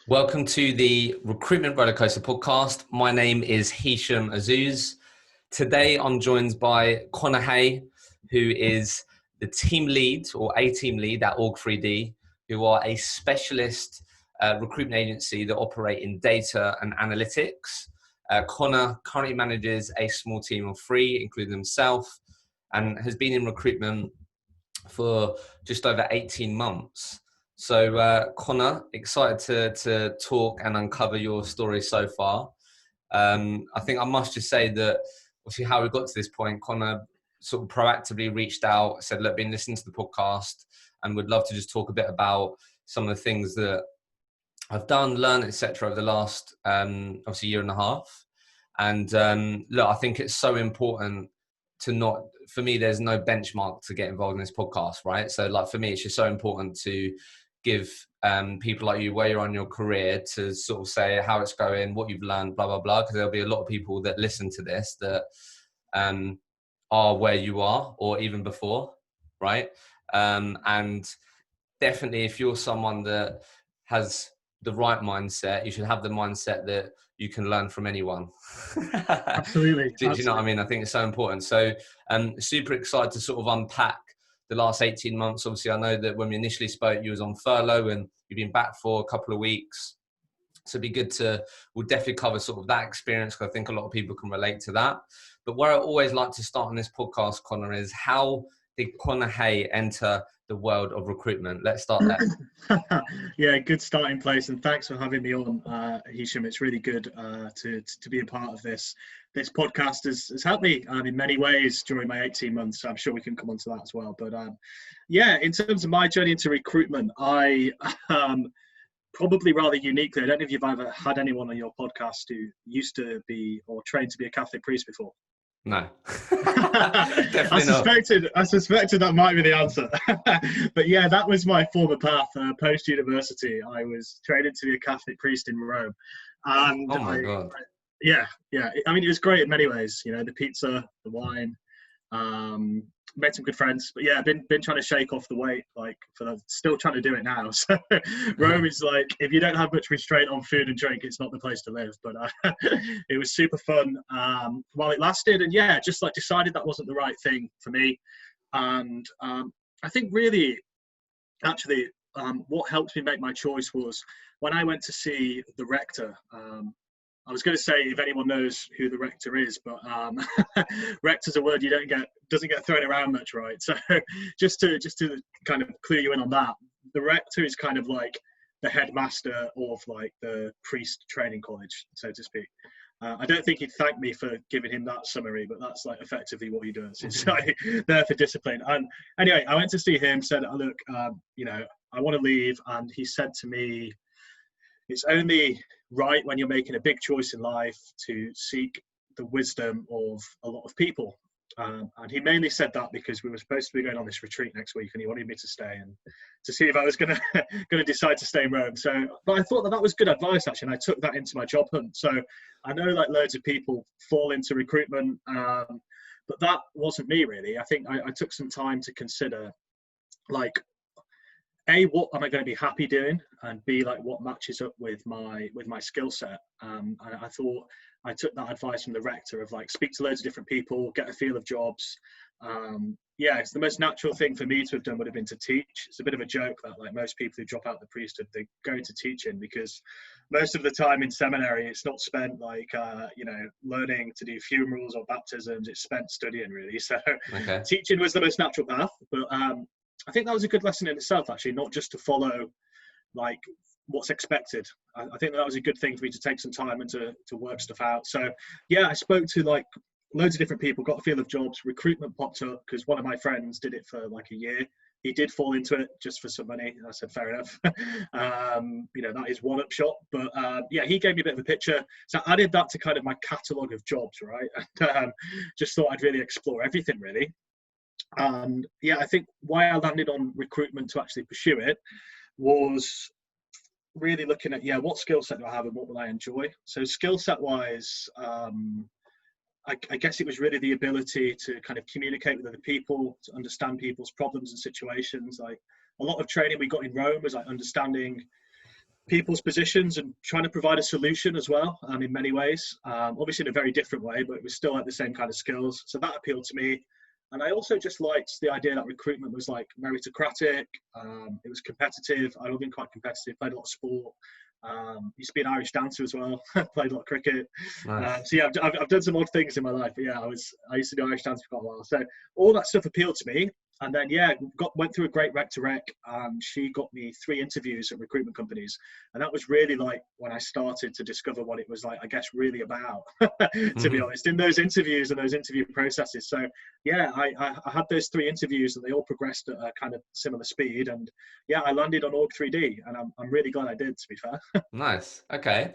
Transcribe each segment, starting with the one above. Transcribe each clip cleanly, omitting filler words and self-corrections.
Welcome to the Recruitment Rollercoaster podcast. My name is Hisham Azuz. Today I'm joined by Connor Hay, who is the team lead or a team lead at Org3D, who are a specialist recruitment agency that operate in data and analytics. Connor currently manages a small team of 3, including himself, and has been in recruitment for just over 18 months. So, Connor, excited to talk and uncover your story so far. I think I must just say that, obviously, how we got to this point, Connor sort of proactively reached out, said, look, been listening to the podcast and would love to just talk a bit about some of the things that I've done, learned, etc. over the last, obviously, year and a half. And look, I think it's so important to not, for me, there's no benchmark to get involved in this podcast, right? So like for me, it's just so important to give people like you where you're on your career to sort of say how it's going, what you've learned, blah, blah, blah. Because there'll be a lot of people that listen to this that are where you are or even before, right? And definitely if you're someone that has the right mindset, you should have the mindset that you can learn from anyone. Absolutely. Do you know what I mean? I think it's so important. So super excited to sort of unpack the last 18 months. Obviously, I know that when we initially spoke, you was on furlough and you've been back for a couple of weeks. So it'd be good we'll definitely cover sort of that experience because I think a lot of people can relate to that. But where I always like to start on this podcast, Connor, is how did Connor Hay enter the world of recruitment? Let's start there. Yeah, good starting place, and thanks for having me on, Hisham. It's really good to be a part of this. This podcast has helped me in many ways during my 18 months. I'm sure we can come on to that as well. But yeah, in terms of my journey into recruitment, I probably rather uniquely, I don't know if you've ever had anyone on your podcast who used to be or trained to be a Catholic priest before. No. I suspected that might be the answer. But yeah, that was my former path. Post-university, I was trained to be a Catholic priest in Rome. And oh my God. Yeah. I mean, it was great in many ways. You know, the pizza, the wine, met some good friends. But yeah, I've been trying to shake off the weight, still trying to do it now. So Rome is like, if you don't have much restraint on food and drink, it's not the place to live. But it was super fun while it lasted. And yeah, just like decided that wasn't the right thing for me. And I think really, actually, what helped me make my choice was when I went to see the rector. I was going to say if anyone knows who the rector is, but rector's a word doesn't get thrown around much, right? So just to kind of clue you in on that, the rector is kind of like the headmaster of like the priest training college, so to speak. I don't think he'd thank me for giving him that summary, but that's like effectively what he does. It's like there for discipline. And anyway, I went to see him, said, look, I want to leave. And he said to me, it's only right when you're making a big choice in life to seek the wisdom of a lot of people. And he mainly said that because we were supposed to be going on this retreat next week and he wanted me to stay and to see if I was going to decide to stay in Rome. So, but I thought that was good advice, actually, and I took that into my job hunt. So I know like loads of people fall into recruitment, but that wasn't me really. I think I took some time to consider like, A, what am I going to be happy doing, and B, like what matches up with my skill set. And I thought I took that advice from the rector of like speak to loads of different people, get a feel of jobs. Yeah, it's the most natural thing for me to have done would have been to teach. It's a bit of a joke that like most people who drop out the priesthood, they go into teaching because most of the time in seminary it's not spent like learning to do funerals or baptisms. It's spent studying really. So okay. Teaching was the most natural path, but I think that was a good lesson in itself, actually, not just to follow like what's expected. I think that was a good thing for me to take some time and to work stuff out. So yeah, I spoke to like loads of different people, got a feel of jobs. Recruitment popped up because one of my friends did it for like a year. He did fall into it just for some money. And I said, fair enough. That is one upshot. But yeah, he gave me a bit of a picture. So I added that to kind of my catalogue of jobs, right? And just thought I'd really explore everything, really. And yeah, I think why I landed on recruitment to actually pursue it was really looking at, what skill set do I have and what will I enjoy? So skill set wise, I guess it was really the ability to kind of communicate with other people, to understand people's problems and situations. Like a lot of training we got in Rome was like understanding people's positions and trying to provide a solution as well, in many ways. Obviously in a very different way, but it was still like the same kind of skills. So that appealed to me. And I also just liked the idea that recruitment was like meritocratic. It was competitive. I've been quite competitive, played a lot of sport. Used to be an Irish dancer as well. Played a lot of cricket. Nice. So yeah, I've done some odd things in my life. But yeah, I used to do Irish dance for quite a while. So all that stuff appealed to me. And then yeah, went through a great rec to rec. She got me 3 interviews at recruitment companies, and that was really like when I started to discover what it was like, I guess, really about. To be honest, in those interviews and those interview processes. So yeah, I had those 3 interviews, and they all progressed at a kind of similar speed. And yeah, I landed on Org3D, and I'm really glad I did. To be fair. Nice. Okay.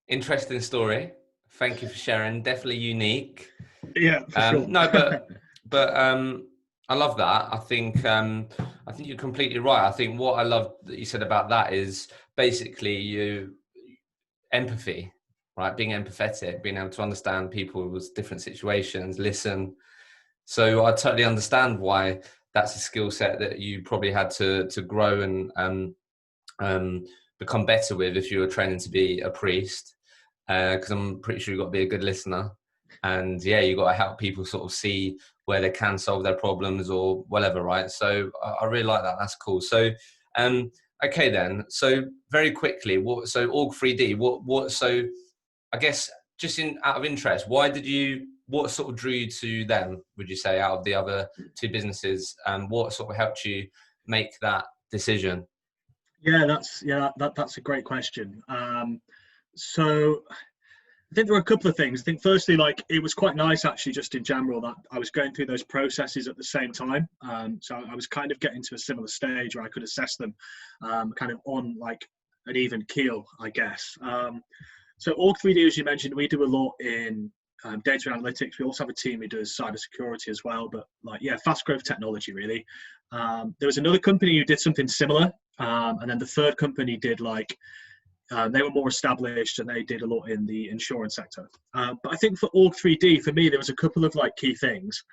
Interesting story. Thank you for sharing. Definitely unique. Yeah, for sure. No, but I love that. I think you're completely right. I think what I love that you said about that is basically empathy, right? Being empathetic, being able to understand people's different situations, listen. So I totally understand why that's a skill set that you probably had to grow and become better with if you were training to be a priest. Because I'm pretty sure you've got to be a good listener. And yeah, you've got to help people sort of see where they can solve their problems or whatever, right? So I really like that. That's cool. So, okay then. So very quickly, so Org3D, so I guess just out of interest, what sort of drew you to them, would you say, out of the other 2 businesses? And what sort of helped you make that decision? Yeah, that's a great question. So I think there were a couple of things. I think firstly, like, it was quite nice actually, just in general, that I was going through those processes at the same time. So I was kind of getting to a similar stage where I could assess them kind of on like an even keel, I guess. So Org3D, as you mentioned, we do a lot in data analytics. We also have a team who does cybersecurity as well, but like, yeah, fast growth technology, really. There was another company who did something similar. And then the third company did like, they were more established and they did a lot in the insurance sector. But I think for Org3D, for me, there was a couple of like key things.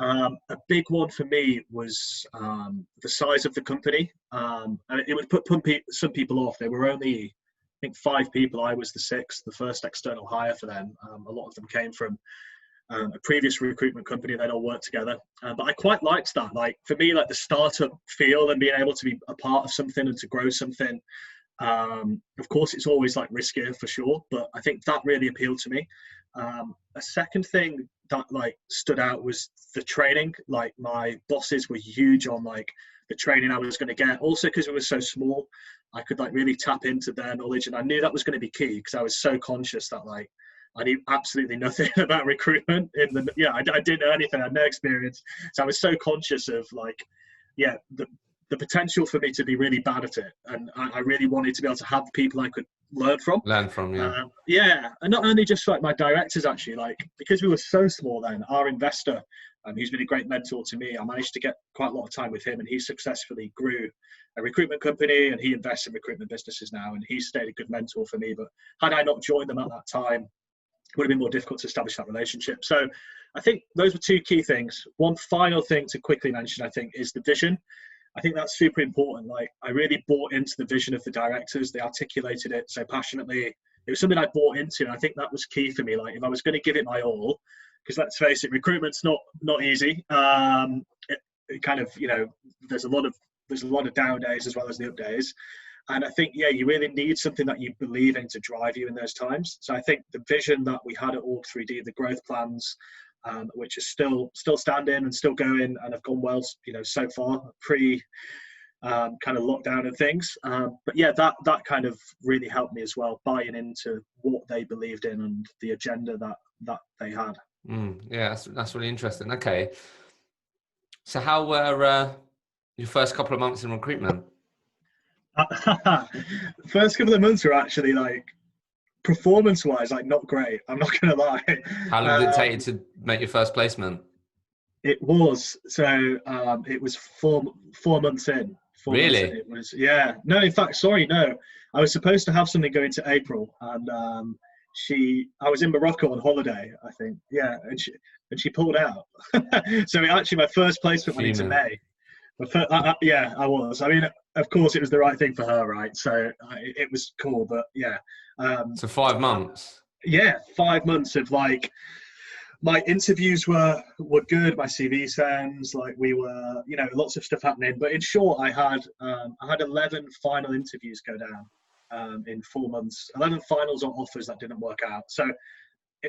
A big one for me was the size of the company. And it would put some people off. There were only, I think, 5 people. I was the 6th, the first external hire for them. A lot of them came from a previous recruitment company. They'd all worked together. But I quite liked that. Like, for me, like the startup feel and being able to be a part of something and to grow something. Of course, it's always like riskier for sure, but I think that really appealed to me. A second thing that like stood out was the training. Like, my bosses were huge on like the training I was going to get. Also, because it was so small, I could like really tap into their knowledge, and I knew that was going to be key because I was so conscious that like I knew absolutely nothing about recruitment. I didn't know anything. I had no experience, so I was so conscious of like, yeah, the potential for me to be really bad at it, and I really wanted to be able to have people I could learn from. Yeah. And not only just like my directors, actually, like, because we were so small then, our investor, who's been a great mentor to me, I managed to get quite a lot of time with him, and he successfully grew a recruitment company, and he invests in recruitment businesses now, and he stayed a good mentor for me. But had I not joined them at that time, it would have been more difficult to establish that relationship. So I think those were 2 key things. One final thing to quickly mention, I think, is the vision. I think that's super important. Like, I really bought into the vision of the directors. They articulated it so passionately. It was something I bought into, and I think that was key for me. Like, if I was going to give it my all, because let's face it, recruitment's not easy. It kind of, you know, there's a lot of down days as well as the up days. And I think, yeah, you really need something that you believe in to drive you in those times. So I think the vision that we had at Org3D, the growth plans, which is still standing and still going and have gone well, you know, so far, pre kind of lockdown and things. But yeah, that kind of really helped me as well, buying into what they believed in and the agenda that they had. Yeah, that's really interesting. Okay. So how were your first couple of months in recruitment? First couple of months were actually like, performance-wise, like, not great. I'm not going to lie. How long did it take you to make your first placement? It was it was four months in. Really? It was, yeah. No, in fact, sorry, no. I was supposed to have something going to April, and I was in Morocco on holiday, I think. Yeah, and she pulled out. So actually, my first placement went into May. Yeah, I was. I mean, of course, it was the right thing for her, right? So it was cool, but yeah. So 5 months. Yeah, 5 months of like, my interviews were good. My CV sends, like we were, lots of stuff happening. But in short, I had 11 final interviews go down in 4 months. 11 finals or offers that didn't work out. So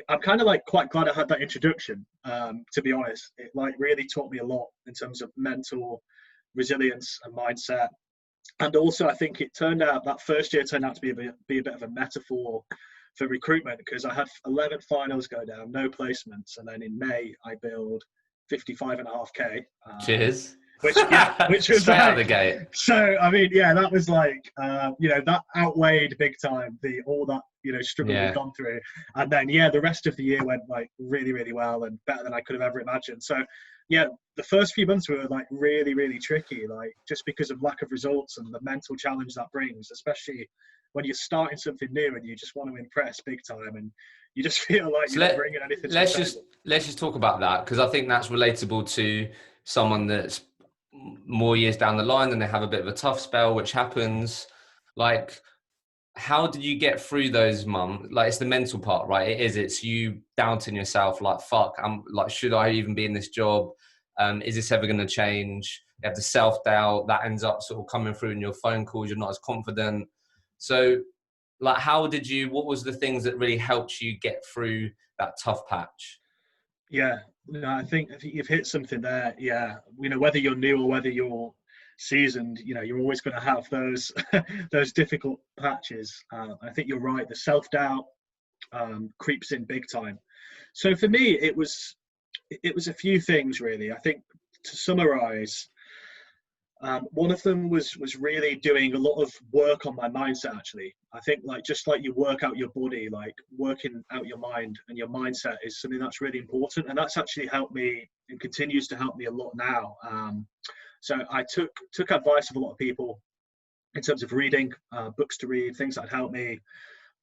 I'm kind of like quite glad I had that introduction. To be honest, it like really taught me a lot in terms of mental resilience and mindset. And also, I think it turned out that first year turned out to be a bit of a metaphor for recruitment, because I had 11 finals go down, no placements, and then in May I billed 55.5K. Cheers. Which was straight like, out the gate. So I mean, yeah, that was like, that outweighed big time all that struggle we've gone through, and then the rest of the year went like really, really well and better than I could have ever imagined. So yeah, the first few months were like really, really tricky, like just because of lack of results and the mental challenge that brings, especially when you're starting something new and you just want to impress big time and you just feel like you're not bringing anything to the table. Let's just talk about that, because I think that's relatable to someone that's more years down the line and they have a bit of a tough spell, which happens. Like, how did you get through those months? Like, it's the mental part, right? It's you doubting yourself, like, fuck, I'm like, should I even be in this job? Is this ever going to change? You have the self-doubt that ends up sort of coming through in your phone calls. You're not as confident. So like, what was the things that really helped you get through that tough patch? Yeah, no, I think you've hit something there. Yeah, whether you're new or whether you're seasoned, you're always going to have those those difficult patches. I think you're right. The self-doubt creeps in big time. So for me, it was a few things really. I think, to summarize, one of them was really doing a lot of work on my mindset. Actually, I think like just like you work out your body, like working out your mind and your mindset is something that's really important, and that's actually helped me and continues to help me a lot now. So I took advice of a lot of people in terms of reading, books to read, things that help me,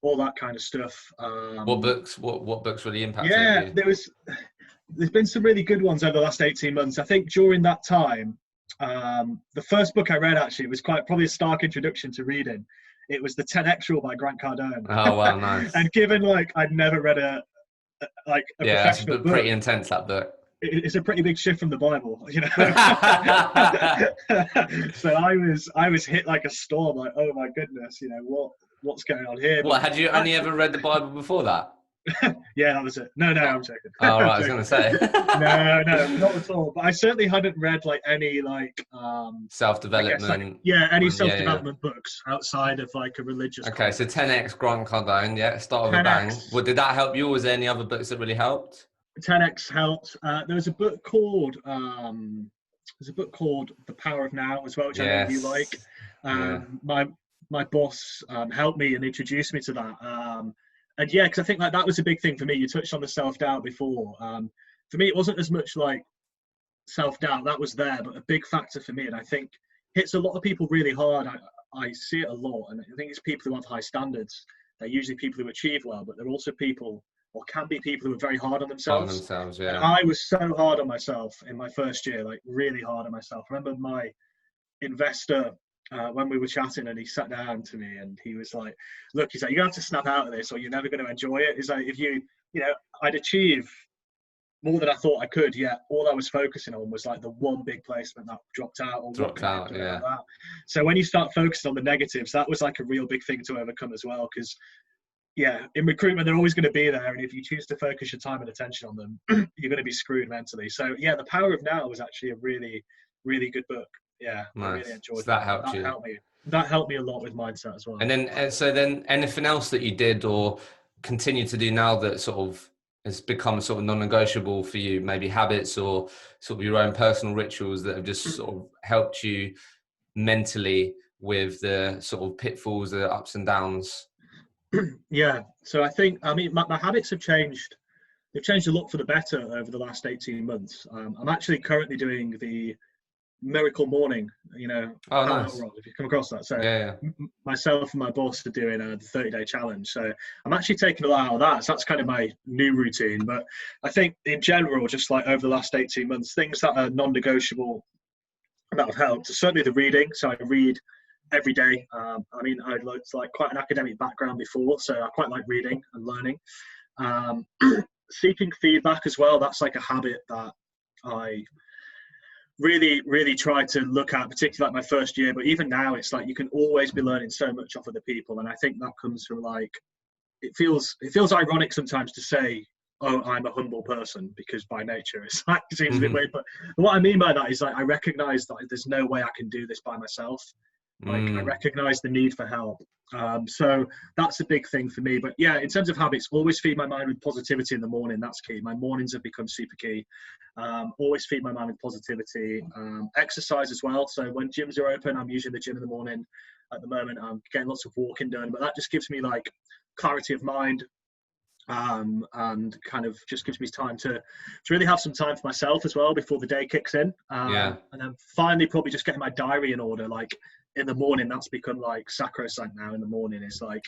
all that kind of stuff. What books? What books really impacted Yeah, you? there's been some really good ones over the last 18 months. I think during that time, the first book I read actually was probably a stark introduction to reading. It was The 10X Rule by Grant Cardone. Oh wow, nice. And given like I'd never read a professional book, pretty intense, that book. It's a pretty big shift from the Bible, So I was hit like a storm, like, oh my goodness, what's going on here? What, had you only ever read the Bible before that? Yeah, that was it. No, I'm joking. Oh, right, I was going to say. No, not at all. But I certainly hadn't read like any self-development. Any self-development books outside of like a religious. Okay, so 10X Grant Cardone, start with a bang. Well, did that help you, or was there any other books that really helped? 10X helped. There was a book called The Power of Now as well, which I know you like. My boss helped me and introduced me to that. And yeah, because I think like that was a big thing for me. You touched on the self-doubt before. For me, it wasn't as much like self-doubt that was there, but a big factor for me, and I think hits a lot of people really hard. I see it a lot, and I think it's people who have high standards. They're usually people who achieve well, but they're also people, or can be people, who are very hard on themselves. Yeah. And I was so hard on myself in my first year, like really hard on myself. I remember my investor, when we were chatting, and he sat down to me and he was like, look, he's like, you're going to have to snap out of this or you're never going to enjoy it. He's like, if I'd achieve more than I thought I could, yet all I was focusing on was like the one big placement that dropped out. Like that. So when you start focusing on the negatives, that was like a real big thing to overcome as well, because in recruitment, they're always going to be there. And if you choose to focus your time and attention on them, you're going to be screwed mentally. So The Power of Now was actually a really, really good book. Yeah, nice. I really enjoyed so that. Helped you. That helped me a lot with mindset as well. And then anything else that you did or continue to do now that sort of has become sort of non-negotiable for you, maybe habits or sort of your own personal rituals that have just sort of helped you mentally with the sort of pitfalls, the ups and downs? Yeah, so I mean, my habits have changed. They've changed a lot for the better over the last 18 months. I'm actually currently doing the Miracle Morning, Oh, nice. If you come across that. So myself and my boss are doing the 30-day challenge. So I'm actually taking a lot out of that. So that's kind of my new routine. But I think in general, just like over the last 18 months, things that are non-negotiable that have helped. Certainly the reading. So I read every day. I mean, I looked like quite an academic background before, so I quite like reading and learning. Um, Seeking feedback as well. That's like a habit that I really try to look at, particularly like my first year. But even now, it's like you can always be learning so much off other people, and I think that comes from like it feels ironic sometimes to say, oh, I'm a humble person, because by nature it's like it seems a bit weird. But what I mean by that is like I recognize that there's no way I can do this by myself. Like I recognize the need for help. So that's a big thing for me. But yeah, in terms of habits, always feed my mind with positivity in the morning. That's key. My mornings have become super key. Always feed my mind with positivity. Exercise as well. So when gyms are open, I'm usually in the gym in the morning. At the moment, I'm getting lots of walking done, but that just gives me like clarity of mind. And kind of just gives me time to really have some time for myself as well before the day kicks in. And then finally probably just getting my diary in order, like in the morning. That's become like sacrosanct now. In the morning is like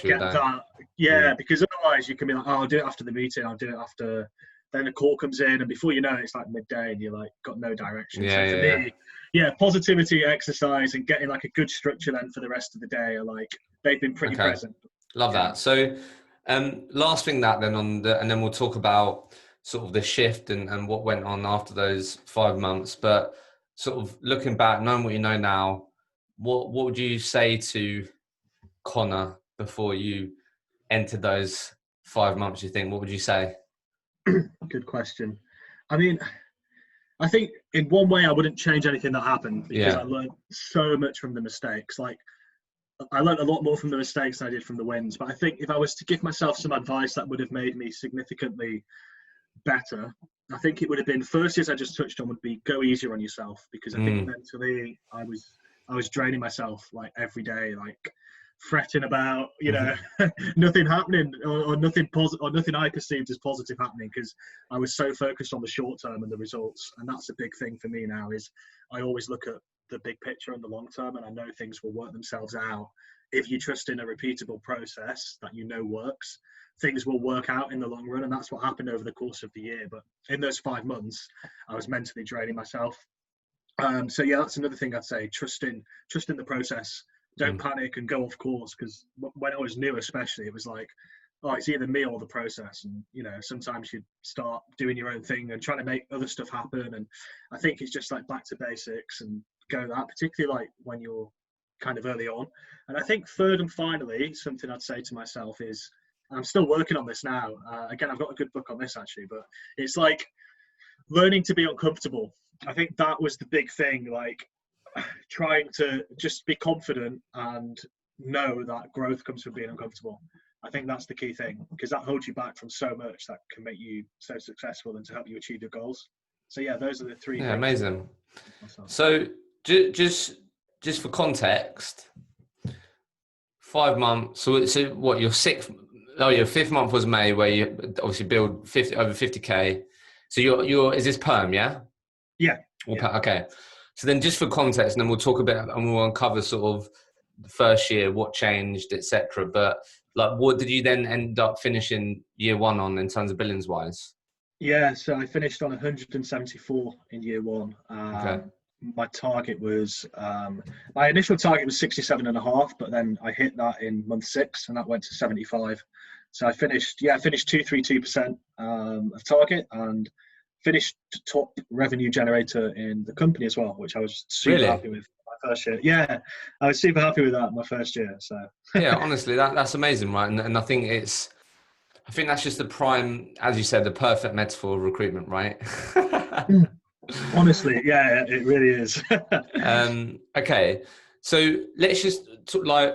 get that, because otherwise you can be like, oh, I'll do it after the meeting, I'll do it after, then a call comes in, and before you know it, it's like midday and you're like got no direction. So for me, positivity, exercise, and getting like a good structure then for the rest of the day are like they've been pretty present. Love that. So last thing that then and then we'll talk about sort of the shift and what went on after those 5 months. But sort of looking back, knowing what you know now, what would you say to Connor before you entered those 5 months? You think, what would you say? Good question. I mean, I think in one way I wouldn't change anything that happened, because I learned so much from the mistakes. Like I learned a lot more from the mistakes than I did from the wins. But I think if I was to give myself some advice that would have made me significantly better, I think it would have been, first, as I just touched on, would be go easier on yourself, because I think mentally I was draining myself like every day, like fretting about nothing happening or nothing positive or nothing I perceived as positive happening, because I was so focused on the short term and the results. And that's a big thing for me now, is I always look at the big picture and the long term, and I know things will work themselves out if you trust in a repeatable process that works. Things will work out in the long run, and that's what happened over the course of the year. But in those 5 months, I was mentally draining myself. So yeah, that's another thing I'd say. Trust in the process. Don't panic and go off course, because when I was new, especially, it was like, oh, it's either me or the process. And sometimes you start doing your own thing and trying to make other stuff happen. And I think it's just like back to basics and go that, particularly like when you're kind of early on. And I think third and finally, something I'd say to myself is, I'm still working on this now. Again, I've got a good book on this actually, but it's like learning to be uncomfortable. I think that was the big thing, like trying to just be confident and know that growth comes from being uncomfortable. I think that's the key thing, because that holds you back from so much that can make you so successful and to help you achieve your goals. So yeah, those are the three things. Amazing. So just for context, 5 months. So what, your fifth month was May, where you obviously build over 50K. So you're is this perm, yeah? Yeah. Okay. So then just for context, and then we'll talk a bit and we'll uncover sort of the first year, what changed, etc. But like, what did you then end up finishing year one on in terms of billings wise? Yeah, so I finished on 174 in year one. Okay. My target was, my initial target was 67.5, but then I hit that in month 6 and that went to 75. So I finished 232% of target, and finished top revenue generator in the company as well, which I was super happy with my first year. Yeah, I was super happy with that my first year. So yeah, honestly, that's amazing, right? And I think that's just the prime, as you said, the perfect metaphor of recruitment, right? Honestly, yeah, it really is. Okay, so let's just talk, like,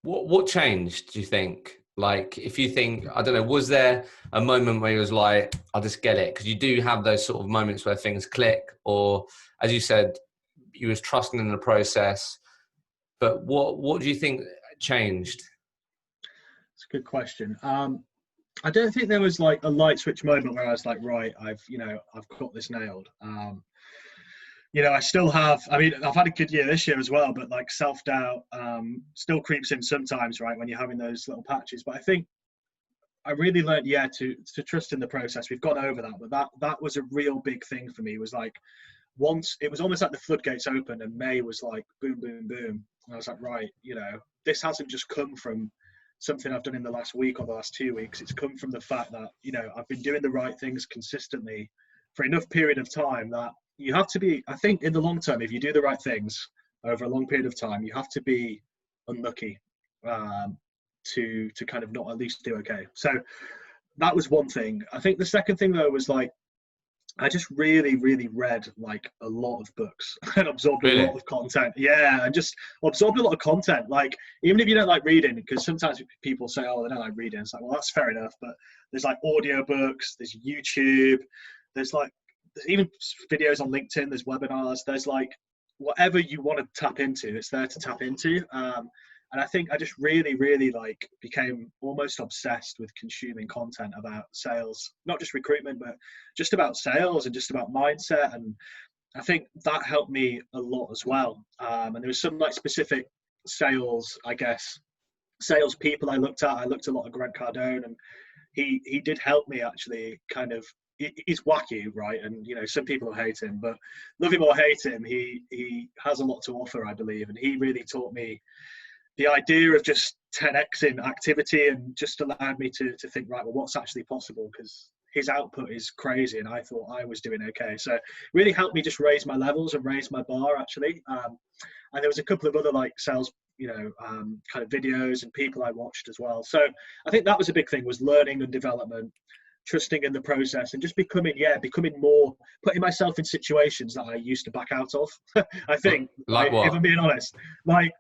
what changed, do you think? Like, if you think, I don't know, was there a moment where you was like, I'll just get it? Because you do have those sort of moments where things click, or as you said, you was trusting in the process. But what do you think changed? It's a good question. I don't think there was like a light switch moment where I was like, right, I've got this nailed. I still have, I've had a good year this year as well, but like self-doubt still creeps in sometimes, right, when you're having those little patches. But I think I really learned, to trust in the process. We've gone over that, but that was a real big thing for me, was like, once it was almost like the floodgates opened and May was like boom, boom, boom. And I was like, right, this hasn't just come from something I've done in the last week or the last 2 weeks. It's come from the fact that, I've been doing the right things consistently for enough period of time that you have to be, I think in the long term, if you do the right things over a long period of time, you have to be unlucky to kind of not at least do okay. So that was one thing. I think the second thing though was like, I just really, really read like a lot of books and absorbed a lot of content. Yeah, and just absorbed a lot of content. Like, even if you don't like reading, because sometimes people say, oh, they don't like reading. It's like, well, that's fair enough. But there's like audiobooks, there's YouTube, there's even videos on LinkedIn, there's webinars, there's like whatever you want to tap into, it's there to tap into. And I think I just really, really like became almost obsessed with consuming content about sales, not just recruitment, but just about sales and just about mindset. And I think that helped me a lot as well. And there was some like specific sales, I guess, sales people I looked at. I looked a lot at Grant Cardone, and he did help me actually kind of. He's wacky, right? And some people will hate him, but love him or hate him, he has a lot to offer, I believe. And he really taught me the idea of just 10xing activity and just allowed me to think, right, well, what's actually possible? Because his output is crazy and I thought I was doing okay. So it really helped me just raise my levels and raise my bar, actually. And there was a couple of other like sales, kind of videos and people I watched as well. So I think that was a big thing, was learning and development, trusting in the process, and just becoming more, putting myself in situations that I used to back out of. I think, like what? If I'm being honest, like,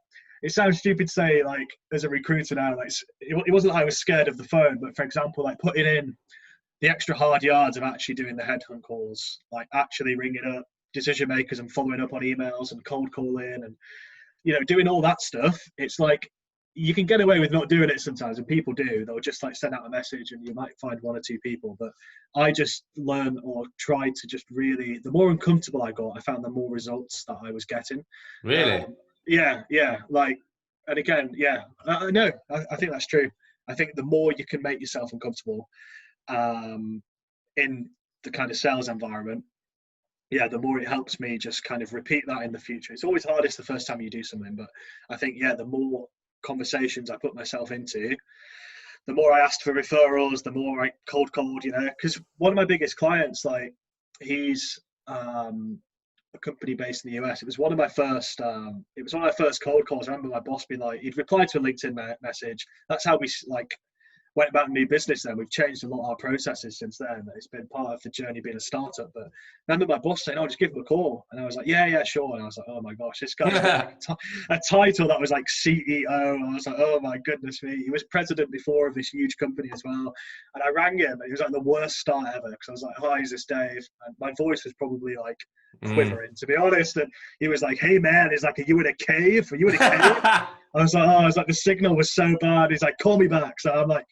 it sounds stupid to say, like, as a recruiter now, like, it wasn't like I was scared of the phone, but for example, like putting in the extra hard yards of actually doing the headhunt calls, like actually ringing up decision makers and following up on emails and cold calling and, doing all that stuff. It's like, you can get away with not doing it sometimes, and people do. They'll just like send out a message and you might find one or two people. But I just learned or tried to just really, the more uncomfortable I got, I found the more results that I was getting. Really? Yeah. Like, and again, yeah, I know. I think that's true. I think the more you can make yourself uncomfortable in the kind of sales environment, yeah, the more it helps me just kind of repeat that in the future. It's always hardest the first time you do something, but I think, yeah, the more conversations I put myself into, the more I asked for referrals, the more I cold called, because one of my biggest clients, like, he's a company based in the US. It was one of my first cold calls. I remember my boss being like, he'd replied to a LinkedIn message. That's how we like went about new business then. We've changed a lot of our processes since then. It's been part of the journey being a startup. But I remember my boss saying, oh, just give him a call. And I was like, yeah, sure. And I was like, oh my gosh, this guy had a title that was like CEO. I was like, oh my goodness me. He was president before of this huge company as well. And I rang him, and it was like the worst start ever, because I was like, hi, is this Dave? And my voice was probably like quivering, to be honest. And he was like, hey man, he's like, are you in a cave? Are you in a cave? I was like, the signal was so bad. He's like, call me back. So I'm like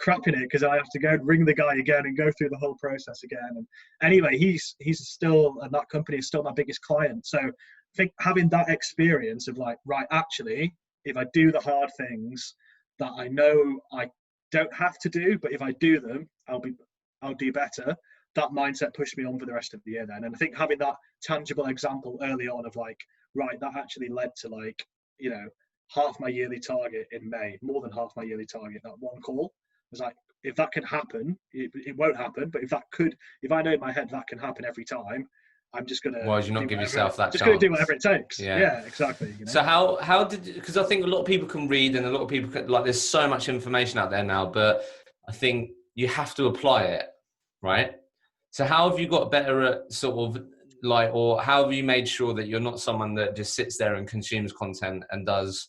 crapping it, because I have to go and ring the guy again and go through the whole process again. And anyway, he's still, and that company is still my biggest client. So I think having that experience of like, right, actually, if I do the hard things that I know I don't have to do, but if I do them, I'll do better. That mindset pushed me on for the rest of the year then. And I think having that tangible example early on of like, right, that actually led to like, half my yearly target in May, more than half my yearly target, that one call. I was like, if that can happen, it won't happen. But if I know in my head that can happen every time, I'm just going to. Why would you not give yourself that chance? Just going to do whatever it takes. Yeah, exactly. So how did, because I think a lot of people can read and a lot of people can, like, there's so much information out there now, but I think you have to apply it, right? So how have you got better at sort of like, or how have you made sure that you're not someone that just sits there and consumes content and does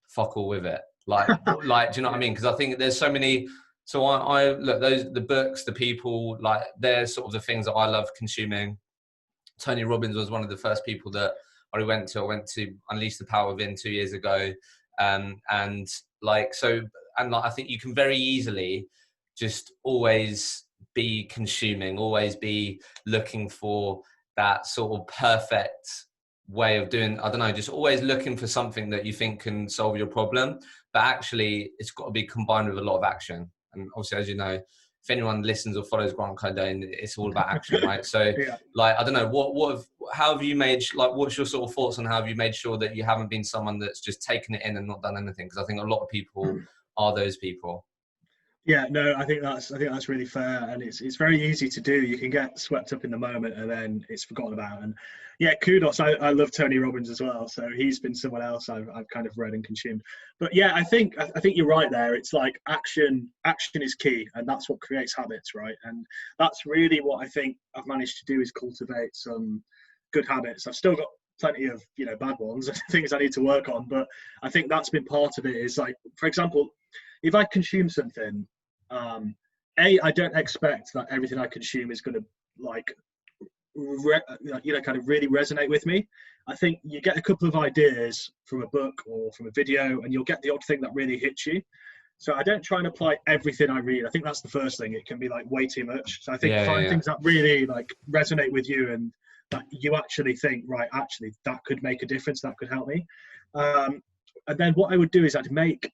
fuck all with it? Like, do you know what I mean? Because I think there's so many. So I look, the books, the people, like, they're sort of the things that I love consuming. Tony Robbins was one of the first people that I went to Unleash the Power Within 2 years ago. And like, so, and like, I think you can very easily just always be consuming, always be looking for that sort of perfect way of doing, I don't know, just always looking for something that you think can solve your problem. But actually, it's got to be combined with a lot of action. And obviously, as you know, if anyone listens or follows Grant Cardone, it's all about action, right? So Yeah. like, I don't know, how have you made, like, what's your sort of thoughts on how have you made sure that you haven't been someone that's just taken it in and not done anything? Because I think a lot of people are those people. Yeah, no, I think that's really fair, and it's very easy to do. You can get swept up in the moment, and then it's forgotten about. And yeah, kudos. I love Tony Robbins as well, so he's been someone else I've kind of read and consumed. But yeah, I think you're right there. It's like action is key, and that's what creates habits, right? And that's really what I think I've managed to do, is cultivate some good habits. I've still got plenty of bad ones and things I need to work on, but I think that's been part of it. Is like, for example, if I consume something, I don't expect that everything I consume is going to like kind of really resonate with me. I think you get a couple of ideas from a book or from a video, and you'll get the odd thing that really hits you. So I don't try and apply everything I read. I think that's the first thing. It can be like way too much. So I think find things that really like resonate with you, and that you actually think, right, actually that could make a difference, that could help me. And then what I would do is I'd make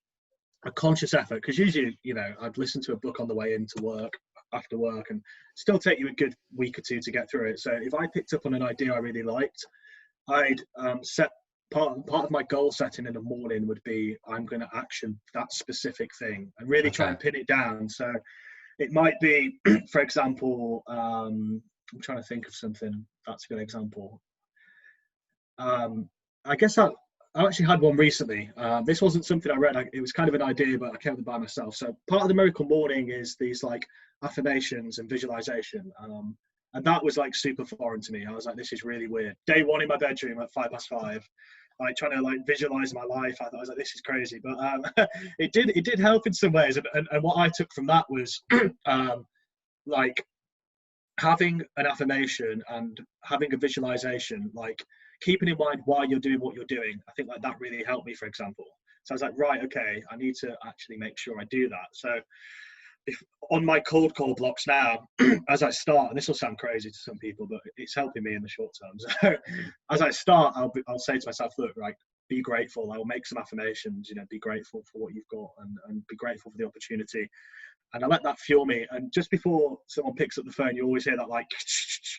a conscious effort, because usually, I'd listen to a book on the way into work, after work, and still take you a good week or two to get through it. So if I picked up on an idea I really liked, I'd set part of my goal setting in the morning would be, I'm going to action that specific thing and really try and pin it down. So it might be, for example, I'm trying to think of something that's a good example. I guess I actually had one recently. This wasn't something I read. It was kind of an idea, but I came up with it by myself. So part of the Miracle Morning is these like affirmations and visualization. And that was like super foreign to me. I was like, this is really weird. Day one in my bedroom at 5:05, like trying to like visualize my life. I was like, this is crazy. But it did help in some ways. And what I took from that was like having an affirmation and having a visualization, like keeping in mind why you're doing what you're doing. I think like that really helped me, for example. So I was like, right, okay, I need to actually make sure I do that. So if on my cold call blocks now, as I start, and this will sound crazy to some people, but it's helping me in the short term. So as I start, I'll say to myself, look, right, be grateful. I will make some affirmations, be grateful for what you've got, and be grateful for the opportunity. And I let that fuel me. And just before someone picks up the phone, you always hear that like,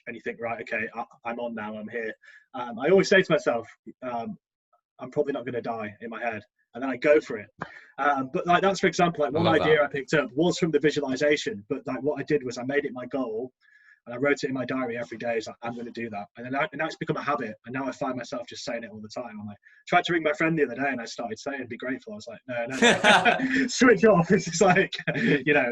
and you think, right, okay, I'm on now, I'm here. I always say to myself, I'm probably not going to die in my head. And then I go for it. But like that's, for example, like one idea I picked up was from the visualization. But like what I did was I made it my goal, and I wrote it in my diary every day. It's like, I'm going to do that. And now it's become a habit. And now I find myself just saying it all the time. I'm like, tried to ring my friend the other day, and I started saying, be grateful. I was like, no. Switch off. It's just like,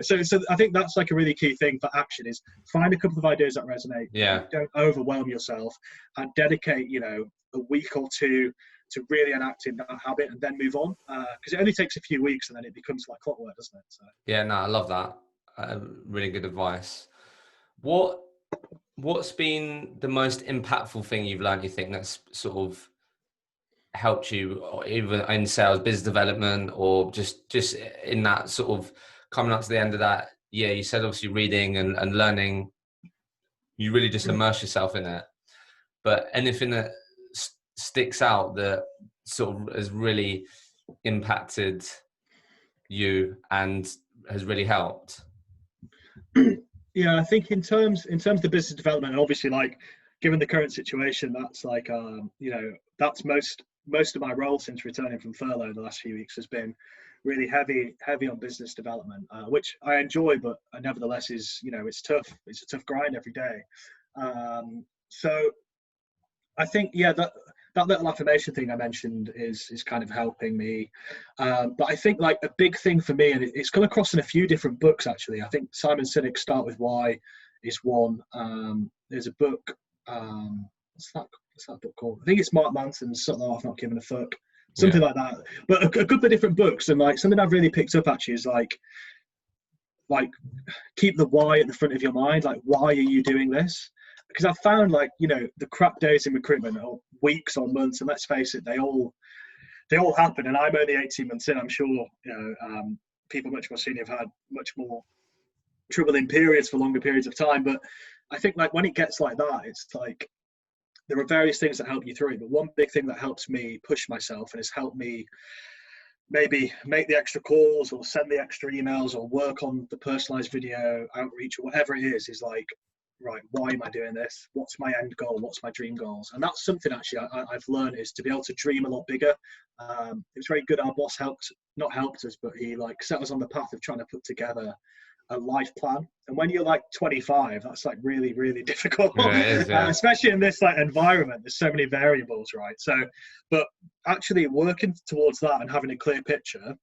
so I think that's like a really key thing for action, is find a couple of ideas that resonate. Yeah. Don't overwhelm yourself, and dedicate, a week or two to really enacting that habit, and then move on. Because it only takes a few weeks, and then it becomes like clockwork, doesn't it? So. Yeah, no, I love that. Really good advice. What's been the most impactful thing you've learned, you think, that's sort of helped you, or even in sales, business development, or just in that sort of coming up to the end of that year? You said obviously reading and learning, you really just immerse yourself in it. But anything that sticks out that sort of has really impacted you and has really helped? Yeah, I think in terms of the business development, and obviously, like given the current situation, that's like that's most of my role since returning from furlough the last few weeks has been really heavy on business development, which I enjoy, but nevertheless is it's tough. It's a tough grind every day. So I think that little affirmation thing I mentioned is kind of helping me. But I think like a big thing for me, and it's come across in a few different books actually. I think Simon Sinek's Start With Why is one. There's a book. What's that book called? I think it's Mark Manson's Something I've Not Given a Fuck. Something like that. But a couple of different books, and like something I've really picked up actually is like keep the why at the front of your mind. Like, why are you doing this? Because I've found like, the crap days in recruitment, or weeks or months, and let's face it, they all happen. And I'm only 18 months in. I'm sure, people much more senior have had much more troubling periods for longer periods of time. But I think like when it gets like that, it's like, there are various things that help you through it. But one big thing that helps me push myself and has helped me maybe make the extra calls or send the extra emails or work on the personalized video outreach or whatever it is like, right, why am I doing this? What's my end goal? What's my dream goals? And that's something actually I've learned, is to be able to dream a lot bigger. It was very good. Our boss not helped us, but he like set us on the path of trying to put together a life plan. And when you're like 25, that's like really, really difficult. Yeah, it is, yeah. Especially in this like environment. There's so many variables, right? So, but actually working towards that and having a clear picture,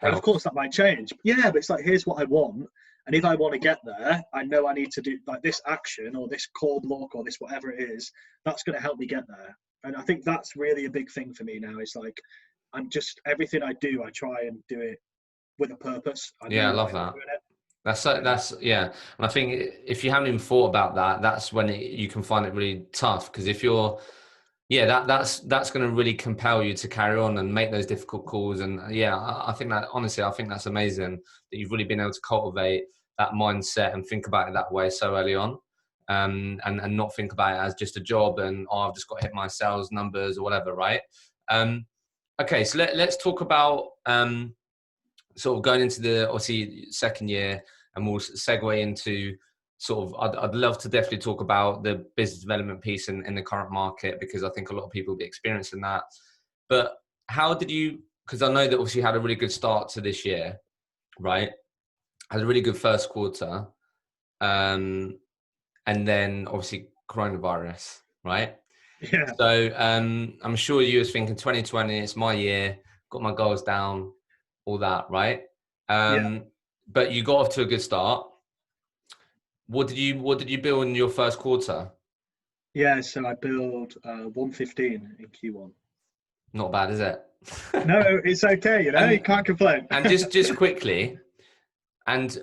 and of course that might change. Yeah, but it's like, here's what I want. And if I want to get there, I know I need to do like this action or this core block or this whatever it is, that's going to help me get there. And I think that's really a big thing for me now. Is like, I'm just, everything I do, I try and do it with a purpose. I love that. That's yeah. And I think if you haven't even thought about that, that's when you can find it really tough. Because if you're, that's going to really compel you to carry on and make those difficult calls. And I think that, honestly, I think that's amazing that you've really been able to cultivate that mindset and think about it that way so early on, and not think about it as just a job and I've just got to hit my sales numbers or whatever, right? Okay, so let's talk about sort of going into the obviously second year, and we'll segue into sort of, I'd love to definitely talk about the business development piece in the current market, because I think a lot of people will be experiencing that. But how did you, because I know that obviously you had a really good start to this year, right? Had a really good first quarter. And then obviously coronavirus, right? Yeah. So I'm sure you was thinking 2020, it's my year, got my goals down, all that, right? But you got off to a good start. What did you build in your first quarter? Yeah, so I build 115 in Q1. Not bad, is it? No, it's okay. You can't complain. And just quickly, and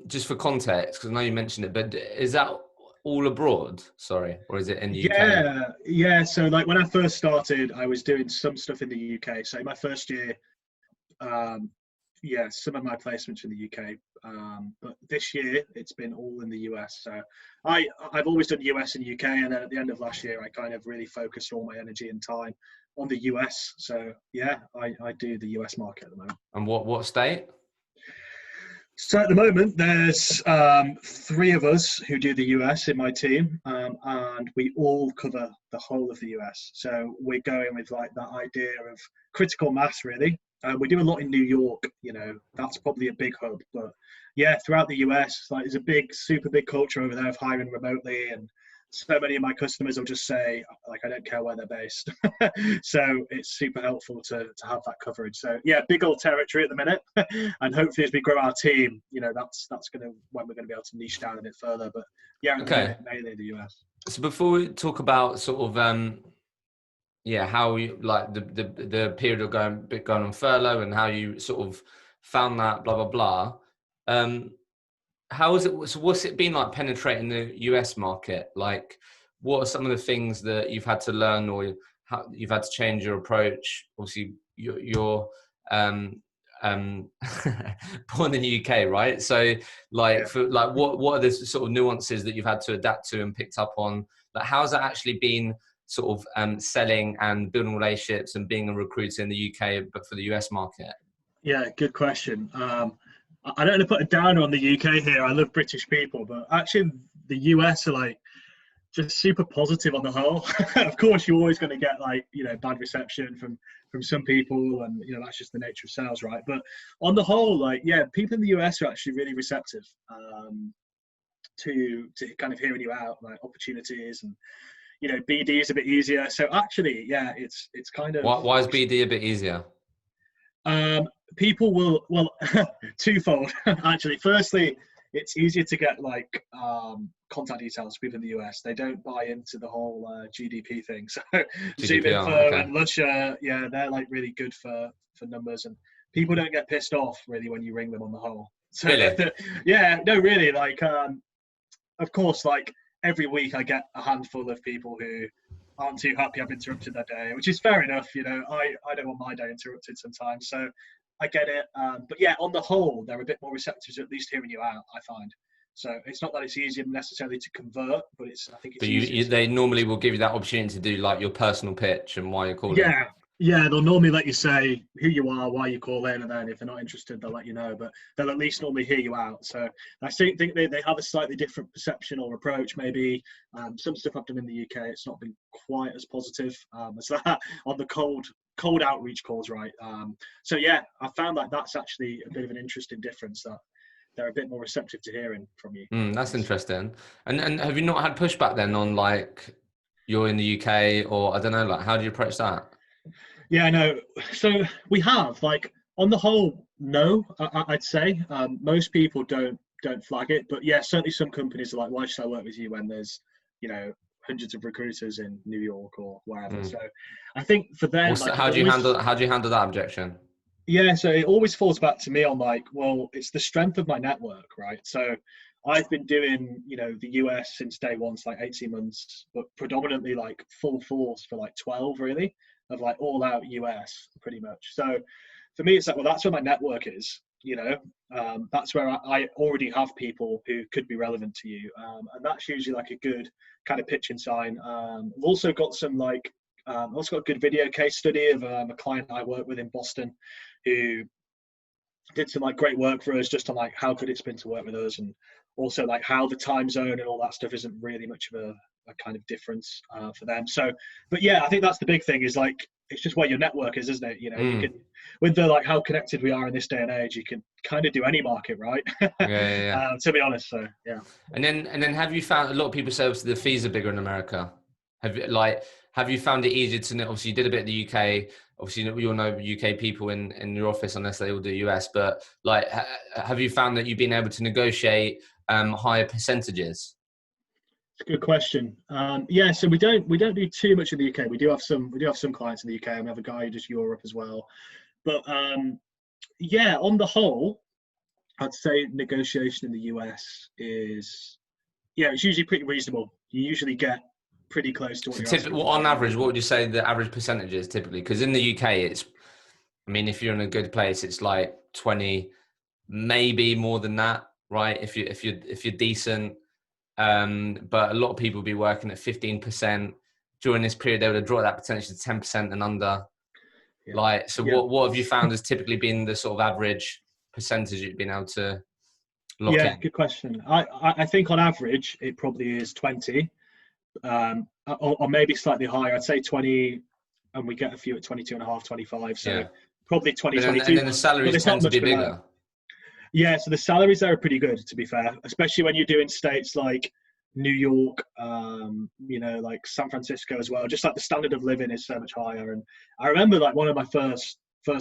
just for context, because I know you mentioned it, but is that all abroad? Sorry, or is it in the UK? Yeah. So like when I first started, I was doing some stuff in the UK. So my first year, some of my placements in the UK. But this year it's been all in the US. So I've always done US and UK, and then at the end of last year, I kind of really focused all my energy and time on the US. So yeah, I do the US market at the moment. And what state? So at the moment, there's 3 of us who do the US in my team, and we all cover the whole of the US. So we're going with like that idea of critical mass, really. We do a lot in New York, that's probably a big hub. But yeah, throughout the US, like there's a super big culture over there of hiring remotely, and so many of my customers will just say, like, I don't care where they're based. So it's super helpful to have that coverage. So yeah, big old territory at the minute. And hopefully as we grow our team, that's when we're going to be able to niche down a bit further. But yeah, okay, mainly the US. So before we talk about sort of, how you like the period of going on furlough and how you sort of found that, blah, blah, blah. How is it? So what's it been like penetrating the US market? Like, what are some of the things that you've had to learn, or how you've had to change your approach? Obviously, you're born in the UK, right? So, what are the sort of nuances that you've had to adapt to and picked up on? Like, how's that actually been sort of selling and building relationships and being a recruiter in the UK, but for the US market? Yeah, good question. I don't want to put a downer on the UK here. I love British people, but actually the US are like just super positive on the whole. Of course, you're always going to get like, bad reception from some people, and, that's just the nature of sales, right? But on the whole, like, yeah, people in the US are actually really receptive to kind of hearing you out, like opportunities, and, BD is a bit easier. So actually, yeah, it's kind of. Why is BD a bit easier? People will, twofold actually. Firstly, it's easier to get like contact details for people in the US. They don't buy into the whole GDP thing. So ZoomInfo and Lusher, they're like really good for numbers, and people don't get pissed off really when you ring them on the whole. So really? Really, like of course, like every week I get a handful of people who aren't too happy I've interrupted their day, which is fair enough. I don't want my day interrupted sometimes, so I get it. But yeah, on the whole, they're a bit more receptive to at least hearing you out, I find. So it's not that it's easier necessarily to convert, but I think it's easier. They normally will give you that opportunity to do like your personal pitch and why you're calling. Yeah, Yeah, they'll normally let you say who you are, why you call in, and then if they're not interested, they'll let you know. But they'll at least normally hear you out. So I think they have a slightly different perception or approach. Maybe some stuff I've done in the UK, it's not been quite as positive as that on the cold outreach calls, right? So yeah, I found like that's actually a bit of an interesting difference, that they're a bit more receptive to hearing from you. That's interesting. And have you not had pushback then on like you're in the UK, or I don't know, like how do you approach that? Yeah, no. So we have, like, on the whole, no. I'd say most people don't flag it, but yeah, certainly some companies are like, "Why should I work with you when there's, you know, hundreds of recruiters in New York or wherever?" So I think for them, like, it always, How do you handle that objection? yeah. So it always falls back to me on like, well, it's the strength of my network, right? So I've been doing, the US since day one, so like 18 months, but predominantly like full force for like 12 really, of like all out US pretty much. So for me, it's like, well, that's where my network is, that's where I already have people who could be relevant to you. And that's usually like a good kind of pitching sign. I've also got some like, I've also got a good video case study of a client I work with in Boston who did some like great work for us just on like how good it's been to work with us, and also like how the time zone and all that stuff isn't really much of a kind of difference for them. So, but yeah, I think that's the big thing, is like, it's just where your network is, isn't it? You can, with the like how connected we are in this day and age, you can kind of do any market, right? Yeah. To be honest, so yeah. And then have you found, a lot of people say obviously the fees are bigger in America? Have you found it easier to, obviously you did a bit in the UK, obviously we all know UK people in your office unless they all do US, but like have you found that you've been able to negotiate higher percentages? It's a good question. Yeah, so we don't do too much in the UK. We do have some clients in the UK, and we have a guy who does Europe as well. But yeah, on the whole, I'd say negotiation in the US is, yeah, it's usually pretty reasonable. You usually get pretty close to what you're asking for. On average, what would you say the average percentage is typically? Because in the UK, it's, I mean, if you're in a good place, it's like 20, maybe more than that, right? If you're decent, but a lot of people will be working at 15%. During this period, they would have dropped that percentage to 10% and under. Yeah. Like, so what have you found has typically been the sort of average percentage you've been able to lock in? Yeah, good question. I think on average it probably is 20, or maybe slightly higher. I'd say 20, and we get a few at 22 and a half, 25. So Yeah. probably 20, And 22. then the salaries tend to be bigger. Yeah, so the salaries there are pretty good, to be fair, especially when you're doing states like New York, like San Francisco as well. Just like the standard of living is so much higher. And I remember like one of my first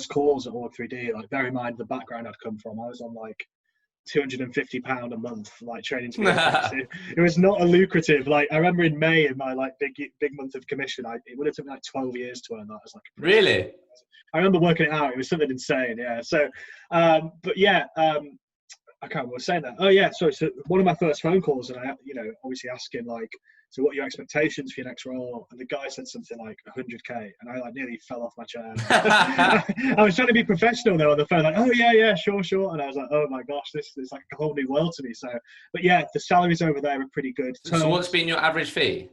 calls at Org 3D, like, bear in mind the background I'd come from. I was on like £250 a month, like training to be a it was not a lucrative. Like, I remember in May, in my like big month of commission, it would have taken like 12 years to earn that as like a Really? I remember working it out. It was something insane. Yeah. So, but yeah, I can't remember what I was saying that. Oh yeah, sorry. So one of my first phone calls, and I, obviously asking like, so what are your expectations for your next role? And the guy said something like 100K, and I like nearly fell off my chair. I was trying to be professional though on the phone, like, oh yeah, sure. And I was like, oh my gosh, this is like a whole new world to me. So, but yeah, the salaries over there are pretty good. So what's been your average fee?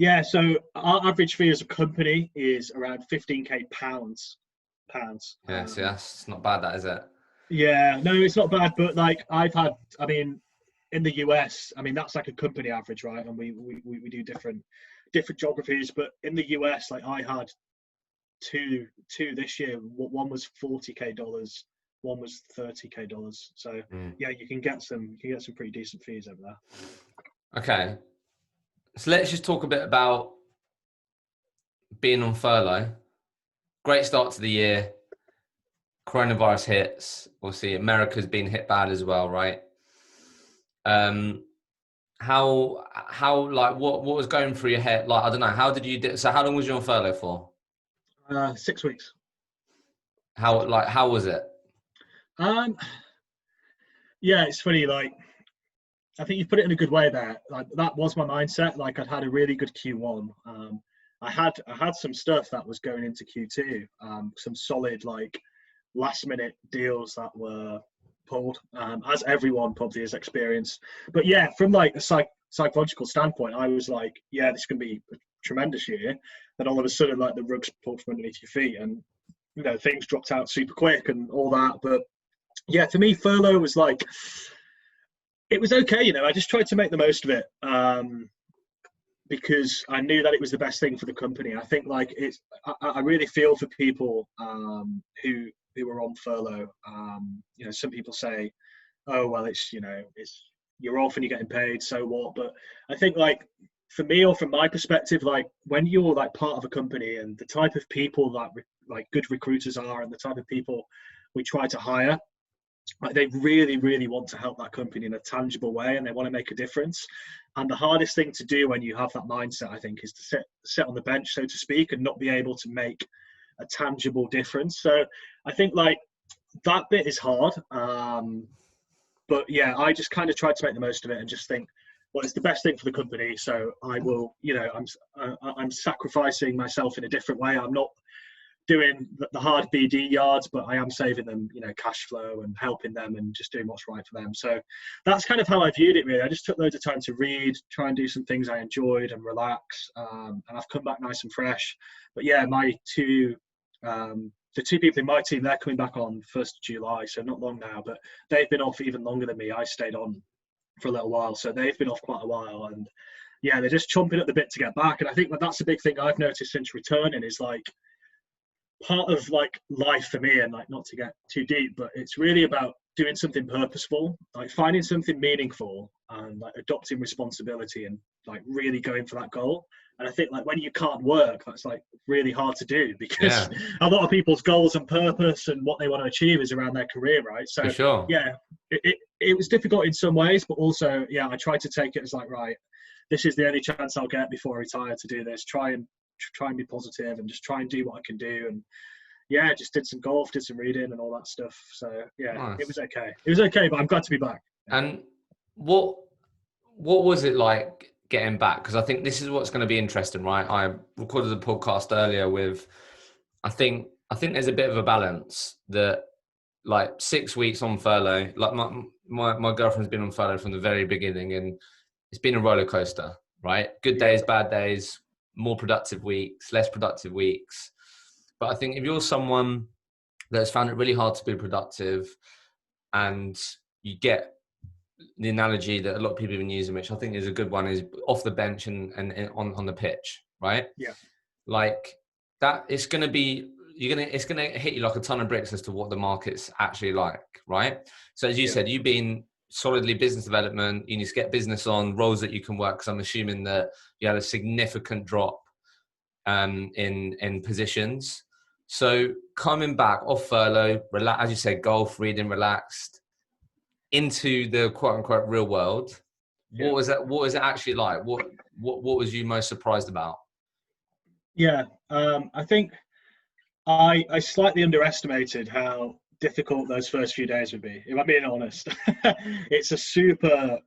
Yeah, so our average fee as a company is around 15K pounds. Yeah, see, that's not bad, that, is it? Yeah, no, it's not bad, but like in the US, that's like a company average, right? And we do different geographies, but in the US, like, I had two this year. One was $40K, one was $30K. So yeah, you can get some pretty decent fees over there. Okay, so let's just talk a bit about being on furlough. Great start to the year. Coronavirus hits. Obviously, America's been hit bad as well, right? How like what was going through your head? Like, I don't know. How did you do? So how long was you on furlough for? 6 weeks. How was it? Yeah, it's funny. Like, I think you've put it in a good way there. Like, that was my mindset. Like, I'd had a really good Q1. I had some stuff that was going into Q2. Some solid like last minute deals that were pulled, as everyone probably has experienced. But yeah, from like a psychological standpoint, I was like, yeah, this is going to be a tremendous year. then all of a sudden, like the rug's pulled from underneath your feet, and you know things dropped out super quick and all that. But yeah, for me, furlough was like, it was okay. You know, I just tried to make the most of it. Because I knew that it was the best thing for the company. I think like I really feel for people who are on furlough. You know, some people say, "Oh, well, it's you're off and you're getting paid, so what?" But I think like for me, or from my perspective, like when you're like part of a company and the type of people that like good recruiters are, and the type of people we try to hire, like they really, really want to help that company in a tangible way, and they want to make a difference. And the hardest thing to do when you have that mindset, I think, is to sit on the bench, so to speak, and not be able to make a tangible difference. So I think like that bit is hard. But yeah, I just kind of tried to make the most of it and just think, well, it's the best thing for the company. So I will, you know, I'm sacrificing myself in a different way. I'm not doing the hard BD yards, but I am saving them, you know, cash flow and helping them and just doing what's right for them. So that's kind of how I viewed it, really. I just took loads of time to read, try and do some things I enjoyed and relax. And I've come back nice and fresh. But yeah, the two people in my team, they're coming back on 1st of July, so not long now, but they've been off even longer than me. I stayed on for a little while, so they've been off quite a while. And yeah, they're just chomping at the bit to get back. And I think that's a big thing I've noticed since returning is like, part of like life for me, and like not to get too deep, but it's really about doing something purposeful, like finding something meaningful and like adopting responsibility and like really going for that goal. And I think like when you can't work, that's like really hard to do, because a lot of people's goals and purpose and what they want to achieve is around their career, right? So for sure. Yeah, it was difficult in some ways, but also yeah, I tried to take it as like, right, this is the only chance I'll get before I retire to do this. Try and be positive and just try and do what I can do. And yeah, just did some golf, did some reading and all that stuff. So yeah, nice. It was okay, but I'm glad to be back. And what was it like getting back? Because I think this is what's going to be interesting, right? I recorded a podcast earlier with, I think there's a bit of a balance that like 6 weeks on furlough, like my girlfriend's been on furlough from the very beginning, and it's been a roller coaster, right? Good days, bad days, more productive weeks, less productive weeks. But I think if you're someone that's found it really hard to be productive, and you get the analogy that a lot of people have been using, which I think is a good one, is off the bench and on the pitch, right? Yeah. Like that, it's going to hit you like a ton of bricks as to what the market's actually like, right? So as you said, you've been solidly business development, you need to get business on roles that you can work, because I'm assuming that you had a significant drop in positions. So coming back off furlough, relax, as you said, golf, reading, relaxed, into the quote unquote real world. What was it actually like? What was you most surprised about? Yeah, I think I slightly underestimated how difficult those first few days would be, if I'm being honest. It's a super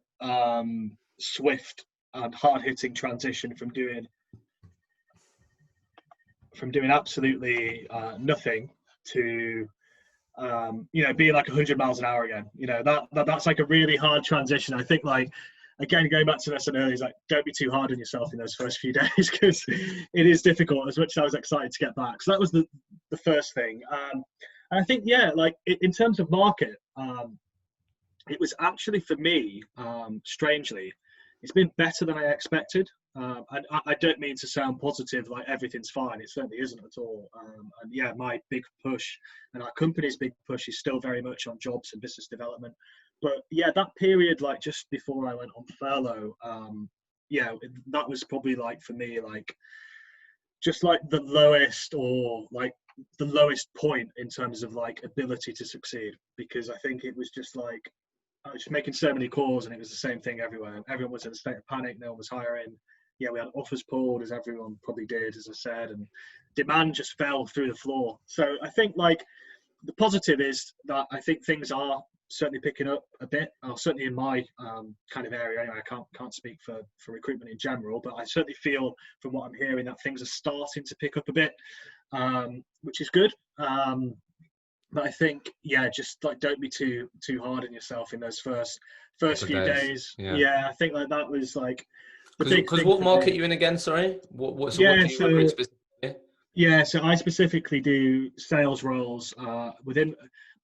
swift and hard-hitting transition from doing absolutely nothing to being like 100 miles an hour again. You know, that's like a really hard transition. I think, like, again, going back to this earlier, is like, don't be too hard on yourself in those first few days, because it is difficult, as much as I was excited to get back. So that was the first thing. And I think, like in terms of market, it was actually, for me, strangely, it's been better than I expected. And I don't mean to sound positive, like everything's fine. It certainly isn't at all. And yeah, my big push and our company's big push is still very much on jobs and business development. But yeah, that period, like just before I went on furlough, that was probably, like, for me, like just like the lowest point in terms of like ability to succeed, because I think it was just like, I was just making so many calls and it was the same thing everywhere. Everyone was in a state of panic. No one was hiring. Yeah, we had offers pulled, as everyone probably did, as I said, and demand just fell through the floor. So I think, like, the positive is that I think things are certainly picking up a bit. Certainly in my kind of area, anyway. I can't speak for recruitment in general, but I certainly feel from what I'm hearing that things are starting to pick up a bit, which is good. But I think, just like, don't be too hard on yourself in those first few days. Yeah, I think like that was like the big thing. Because what market are you in again? Sorry, what do you recruit specifically? Yeah, so I specifically do sales roles within,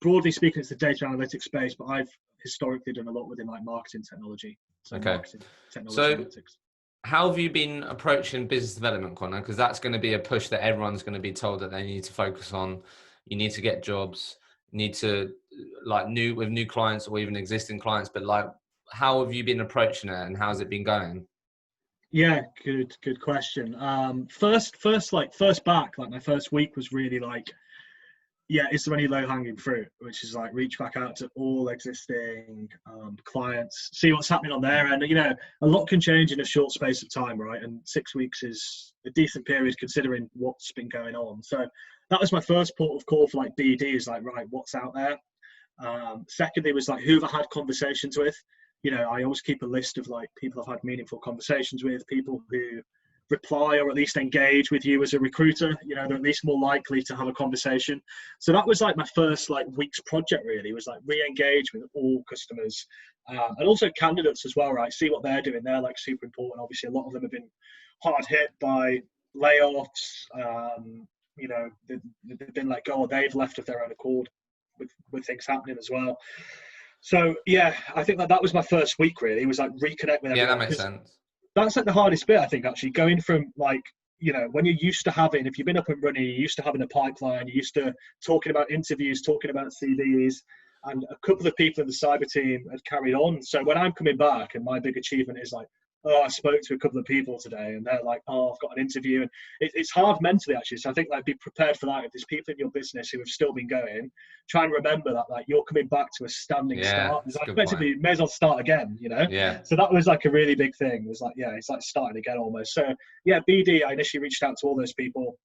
broadly speaking, it's the data analytics space, but I've historically done a lot within like marketing technology. So Okay. marketing technology So analytics. how have you been approaching business development, Connor? Because that's going to be a push that everyone's going to be told that they need to focus on. You need to get jobs, you need to like new clients or even existing clients. But like, how have you been approaching it, and how's it been going? Yeah, good question. First back, like my first week was really like, yeah, is there any low hanging fruit? Which is like reach back out to all existing clients, see what's happening on there. And, you know, a lot can change in a short space of time, right? And 6 weeks is a decent period considering what's been going on. So that was my first port of call for like BD is like, right, what's out there? Secondly was like, who have I had conversations with? You know, I always keep a list of like people I've had meaningful conversations with, people who reply or at least engage with you as a recruiter. You know, they're at least more likely to have a conversation. So that was like my first like week's project really, was like re-engage with all customers and also candidates as well, right? See what they're doing. They're like super important. Obviously, a lot of them have been hard hit by layoffs. You know, they've been let go or they've left of their own accord with things happening as well. So yeah, I think that was my first week really. It was like reconnect with Yeah, that everyone makes because sense. that's like the hardest bit, I think, actually, going from like, you know, when you're used to having, if you've been up and running, you're used to having a pipeline, you're used to talking about interviews, talking about CVs, and a couple of people in the cyber team had carried on. So when I'm coming back and my big achievement is like, oh, I spoke to a couple of people today and they're like, oh, I've got an interview. And it's hard mentally, actually. So I think like be prepared for that. If there's people in your business who have still been going, try and remember that like you're coming back to a standing Yeah, start. It's that's a like good point. effectively you may as well start again, you know? Yeah. So that was like a really big thing. It was like, yeah, it's like starting again almost. So yeah, BD, I initially reached out to all those people.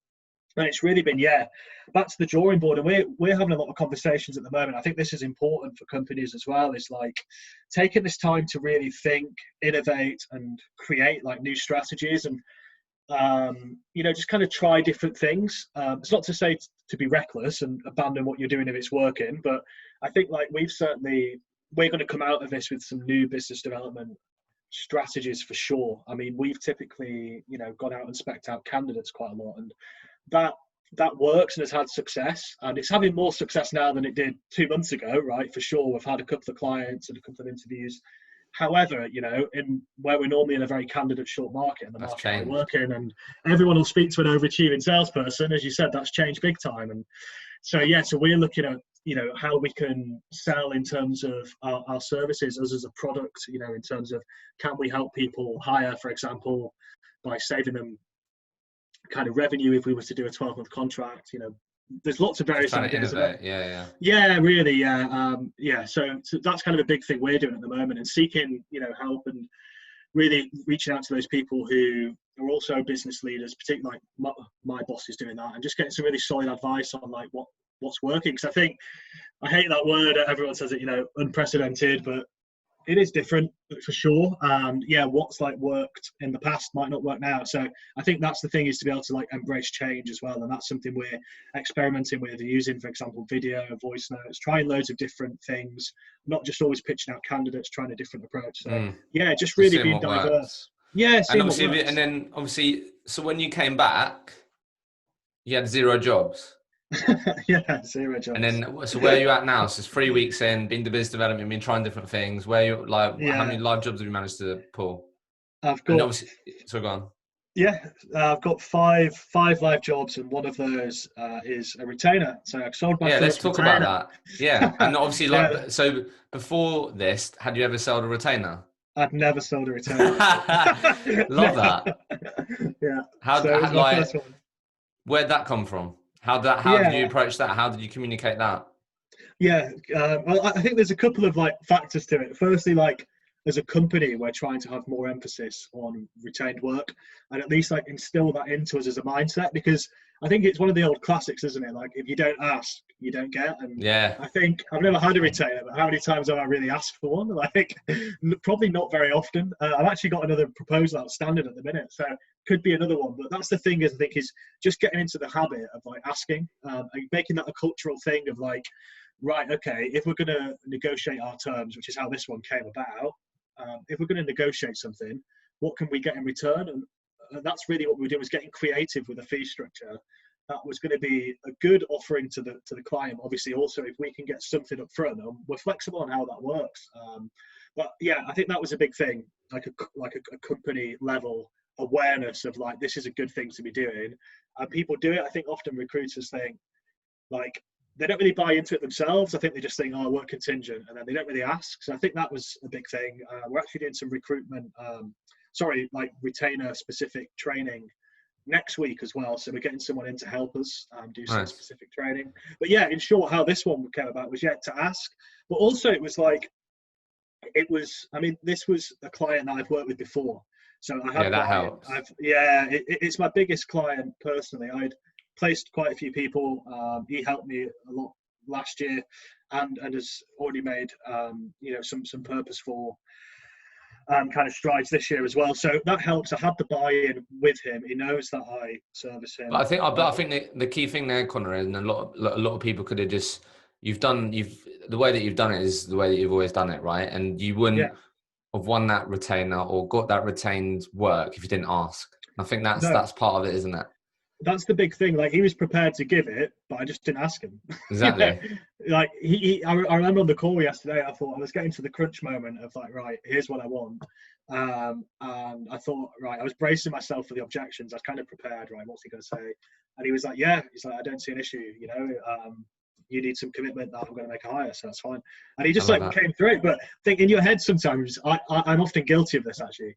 And it's really been, yeah, back to the drawing board. And we're having a lot of conversations at the moment. I think this is important for companies as well, is like taking this time to really think, innovate, and create like new strategies and, you know, just kind of try different things. It's not to say to be reckless and abandon what you're doing if it's working, but I think like we're going to come out of this with some new business development strategies for sure. I mean, we've typically, you know, gone out and spec'd out candidates quite a lot, and that that works and has had success, and it's having more success now than it did 2 months ago, right? For sure, we've had a couple of clients and a couple of interviews. However, you know, in where we're normally in a very candidate short market, and the That's market I changed. work in, and everyone will speak to an overachieving salesperson, as you said, that's changed big time. And so yeah, so we're looking at, you know, how we can sell in terms of our services, us as a product, you know, in terms of can we help people hire, for example, by saving them kind of revenue if we were to do a 12-month contract. You know, there's lots of Just various trying to ideas. innovate. Yeah, yeah. Yeah, really, yeah, yeah. So that's kind of a big thing we're doing at the moment, and seeking, you know, help and really reaching out to those people who are also business leaders, particularly like my boss is doing that, and just getting some really solid advice on like what's working. Because I think I hate that word. Everyone says it, you know, unprecedented, but it is different for sure. And yeah, what's like worked in the past might not work now. So I think that's the thing, is to be able to like embrace change as well. And that's something we're experimenting with, using, for example, video, voice notes, trying loads of different things, not just always pitching out candidates, trying a different approach. So Mm. yeah, just So really seeing being what diverse. works. Yeah, And seeing what obviously, and works. then obviously, so when you came back, you had 0 jobs. Yeah, zero And jobs. then, so where are you at now? So it's 3 weeks in, been to business development, been trying different things. Where you like, how Yeah, many live jobs have you managed to pull? I've And got obviously, so go on. yeah, I've got five live jobs, and one of those is a retainer. So I've sold my Yeah, let's first talk about retainer. that. Yeah, and obviously, Yeah, like, so before this, had you ever sold a retainer? I'd never sold a retainer before. Love No. that. Yeah, How, so it was my like, first one. where'd that come from? How did you Yeah, approach that? How did you communicate that? yeah. Well, I think there's a couple of like factors to it. Firstly, like as a company, we're trying to have more emphasis on retained work, and at least like instill that into us as a mindset, because I think it's one of the old classics, isn't it? Like if you don't ask, you don't get. And Yeah, I think I've never had a retainer, but how many times have I really asked for one? Like probably not very often. I've actually got another proposal outstanding at the minute, so could be another one. But that's the thing, is I think, is just getting into the habit of like asking, and making that a cultural thing of like, right, okay, if we're going to negotiate our terms, which is how this one came about, if we're going to negotiate something, what can we get in return? And that's really what we do, is getting creative with a fee structure. that was going to be a good offering to the client. Obviously, also if we can get something up front, we're flexible on how that works. But yeah, I think that was a big thing, like a company level awareness of like, this is a good thing to be doing. And people do it. I think often recruiters think like, they don't really buy into it themselves. I think they just think, oh, work contingent, and then they don't really ask. So I think that was a big thing. We're actually doing some recruitment, like retainer specific training next week as well. So we're getting someone in to help us do some specific training. But yeah, in short, how this one came about was to ask, but also it was like, this was a client that I've worked with before. So I have, that helps. It's my biggest client personally. I'd placed quite a few people. He helped me a lot last year, and has already made some purposeful kind of strides this year as well. So that helps. I had the buy-in with him. He knows that I service him. But I think the key thing there, Connor, and a lot of people could have just the way that you've done it is the way that you've always done it, right? And you wouldn't have won that retainer or got that retained work if you didn't ask. I think that's part of it, isn't it? That's the big thing. Like, he was prepared to give it, but I just didn't ask him. Exactly. Like I remember on the call yesterday, I thought I was getting to the crunch moment of like, right, here's what I want. And I thought, right, I was bracing myself for the objections. I was kind of prepared, right, what's he going to say? And he was like, he's like, I don't see an issue, you need some commitment that I'm going to make a hire, so that's fine. And he just came through it. But I think in your head sometimes, I'm often guilty of this actually.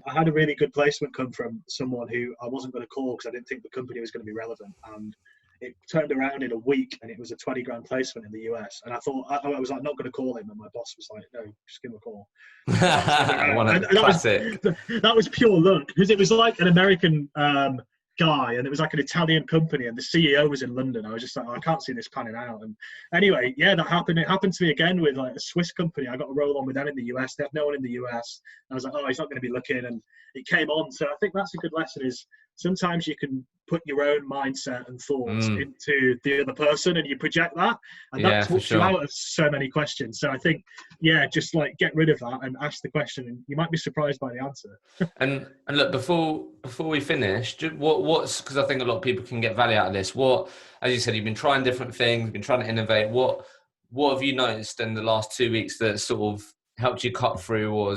I had a really good placement come from someone who I wasn't going to call because I didn't think the company was going to be relevant. And it turned around in a week, and it was a 20 grand placement in the US. And I thought, I was like, not going to call him. And my boss was like, no, just give him a call. That was pure luck, because it was like an American guy, and it was like an Italian company, and the CEO was in London. I was just like, I can't see this panning out. And anyway, that happened. It happened to me again with like a Swiss company. I got a roll on with them in the US. They have no one in the US. And I was like, oh, he's not going to be looking, and it came on. So I think that's a good lesson, is sometimes you can put your own mindset and thoughts into the other person, and you project that, and that talks you out of so many questions. So I think, just like get rid of that and ask the question, and you might be surprised by the answer. and look, before we finish, what's, because I think a lot of people can get value out of this. What, as you said, you've been trying different things, you've been trying to innovate. What have you noticed in the last 2 weeks that sort of helped you cut through, or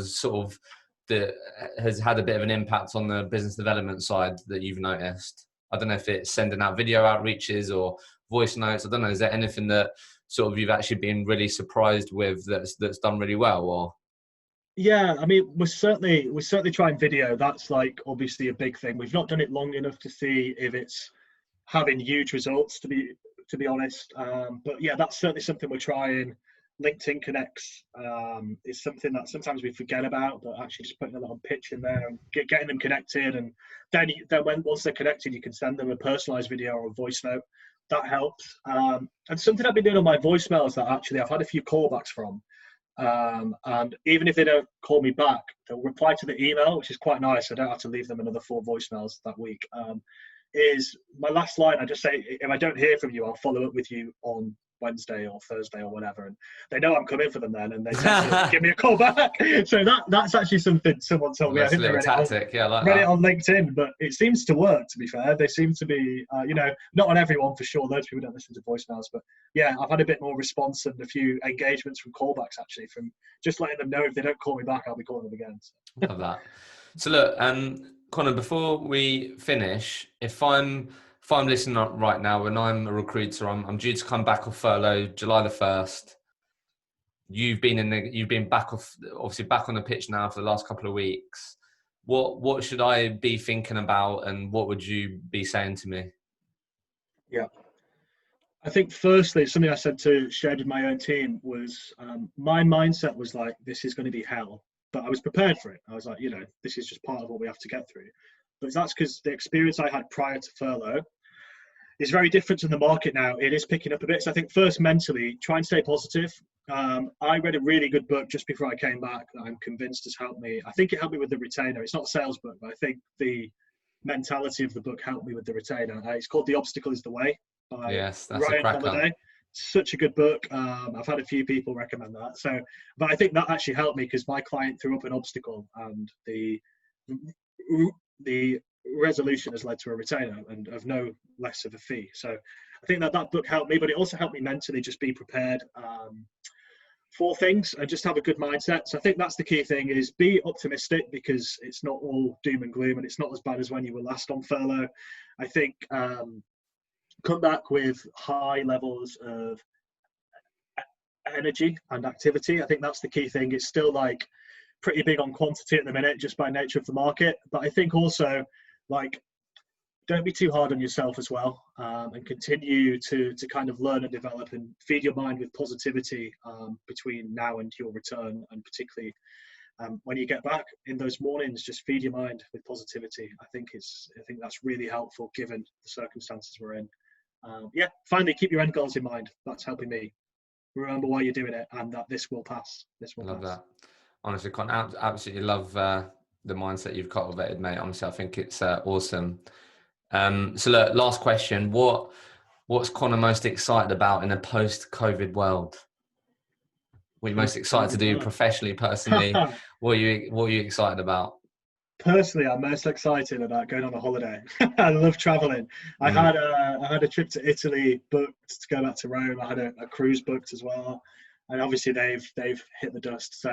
that has had a bit of an impact on the business development side that you've noticed? I don't know if it's sending out video outreaches or voice notes. I don't know. Is there anything that sort of you've actually been really surprised with that's done really well? Or we're certainly trying video. That's like obviously a big thing. We've not done it long enough to see if it's having huge results, to be honest. But that's certainly something we're trying. LinkedIn Connects is something that sometimes we forget about, but actually just putting a little pitch in there and getting them connected, and then once they're connected, you can send them a personalized video or a voice note. That helps. And something I've been doing on my voicemails that actually I've had a few callbacks from, and even if they don't call me back, they'll reply to the email, which is quite nice. I don't have to leave them another 4 voicemails that week. Is my last line, I just say, if I don't hear from you, I'll follow up with you on Wednesday or Thursday or whatever, and they know I'm coming for them then, and they give me a call back. So that's actually something someone told me. I think they read it on LinkedIn, but it seems to work, to be fair. They seem to be not on everyone for sure. Those people don't listen to voicemails, but I've had a bit more response and a few engagements from callbacks actually, from just letting them know if they don't call me back, I'll be calling them again. So. Love that. So look, Connor, before we finish, if I'm listening right now and I'm a recruiter, I'm due to come back off furlough July the 1st. You've been back on the pitch now for the last couple of weeks. What should I be thinking about, and what would you be saying to me? Yeah. I think firstly, something I shared with my own team was my mindset was like, this is going to be hell, but I was prepared for it. I was like, this is just part of what we have to get through. But that's because the experience I had prior to furlough is very different to the market now. It is picking up a bit. So I think first, mentally, try and stay positive. I read a really good book just before I came back that I'm convinced has helped me. I think it helped me with the retainer. It's not a sales book, but I think the mentality of the book helped me with the retainer. It's called The Obstacle is the Way by Ryan Holiday. Such a good book. I've had a few people recommend that. But I think that actually helped me, because my client threw up an obstacle, and the resolution has led to a retainer and of no less of a fee. So I think that book helped me, but it also helped me mentally just be prepared for things and just have a good mindset. So I think that's the key thing, is be optimistic, because it's not all doom and gloom, and it's not as bad as when you were last on furlough. I think come back with high levels of energy and activity. I think that's the key thing. It's still like pretty big on quantity at the minute, just by nature of the market. But I think also, like, don't be too hard on yourself as well, and continue to kind of learn and develop and feed your mind with positivity between now and your return. And particularly when you get back in those mornings, just feed your mind with positivity. I think that's really helpful given the circumstances we're in. Finally, keep your end goals in mind. That's helping me. Remember why you're doing it, and that this will pass. This will Love pass. that. Honestly, Con, absolutely love the mindset you've cultivated, mate. Honestly, I think it's awesome. So look, last question. What's Connor most excited about in a post-COVID world? What are you most excited to do professionally, personally? What are you excited about? Personally, I'm most excited about going on a holiday. I love traveling. I had a trip to Italy booked to go back to Rome. I had a cruise booked as well, and obviously they've hit the dust. So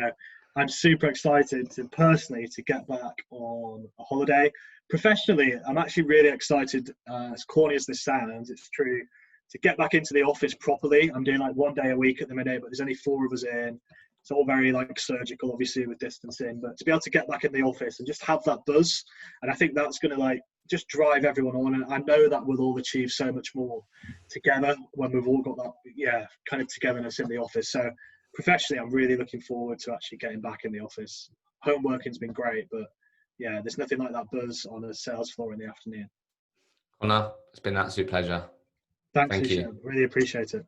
I'm super excited to personally to get back on a holiday. Professionally, I'm actually really excited. As corny as this sounds, it's true. To get back into the office properly. I'm doing like 1 day a week at the minute, but there's only 4 of us in. It's all very like surgical, obviously, with distancing, but to be able to get back in the office and just have that buzz, and I think that's going to like just drive everyone on. And I know that we'll all achieve so much more together when we've all got that, kind of togetherness in the office. So professionally, I'm really looking forward to actually getting back in the office. Home working's been great, but yeah, there's nothing like that buzz on a sales floor in the afternoon. Connor, it's been an absolute pleasure. Thanks, Thank you. Hisham. Really appreciate it.